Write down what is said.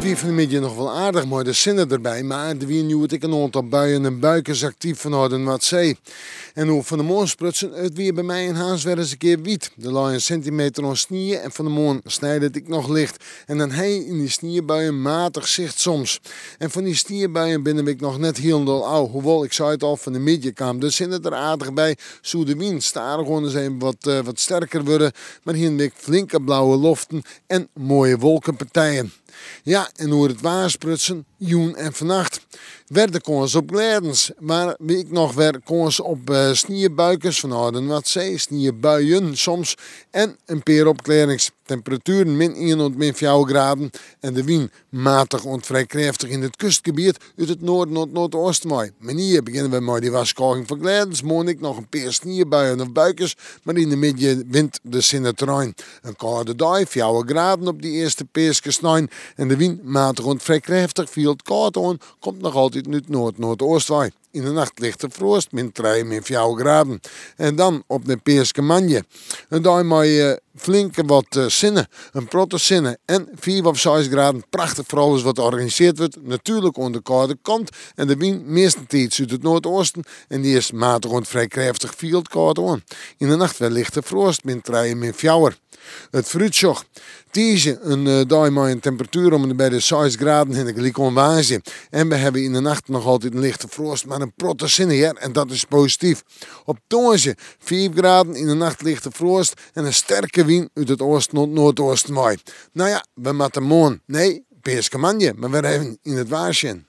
wie van de middag nog wel aardig mooi de zinnen erbij, maar er wie nu het ik een aantal buien en buikers actief vanuit een wat zee. En hoe van de morgen sprutsen, het weer bij mij in Haans weer eens een keer wiet. Er lag een centimeter aan sneeuw en van de morgen snijdt het ik nog licht. En dan hij in die sneeuwbuien matig zicht soms. En van die sneeuwbuien ben ik nog net heel oud. Hoewel, ik zei het al, van de middag kwam de zinnen er aardig bij. Zo de wind starig gewoon zijn wat sterker worden. Maar hier heb ik flinke blauwe loften en mooie wolkenpartijen. Ja, en hoe het waarsprutsen, joen en vannacht. Werden kans op gledens, maar wie ik nog weer kans op sneeuwbuikers van een wat zee, sneeuwbuien soms en een paar opklarings. Temperaturen min 1 tot min 4 graden en de wind matig en vrij krachtig in het kustgebied uit het noorden tot noordoosten. Maar hier beginnen we met die waarschuwing van gledens. Morgen ik nog een paar sneeuwbuien of buikers, maar in de middag wint de zinnetrein. Een koude dag, 4 graden op die eerste peeskesnijn en de wind matig en vrij krachtig, viel het koud aan, komt nog altijd uit noordoosten. In de nacht ligt de frost, min 3, min 4 graden. En dan op de Peerske Manje. En daar met flinke wat zinnen, een protte zinnen en 4 of 6 graden. Prachtig voor alles wat georganiseerd wordt. Natuurlijk aan de koude kant. En de wind meestentijds uit het noordoosten. En die is matig en vrij krachtig, viel het koud aan. In de nacht wel ligt de frost, min 3, min 4. Het fruitsjoch. Tiesje een dag met een temperatuur om bij de 6 graden in de gelijkonwaanzin. En we hebben in de nacht nog altijd een lichte frost, maar een protte zin hier. En dat is positief. Op Toonsje 4 graden in de nacht lichte frost en een sterke wind uit het oosten tot noordoosten waai. Nou ja, we moeten morgen, nee, Peerske Manje, maar we even in het waarsjen.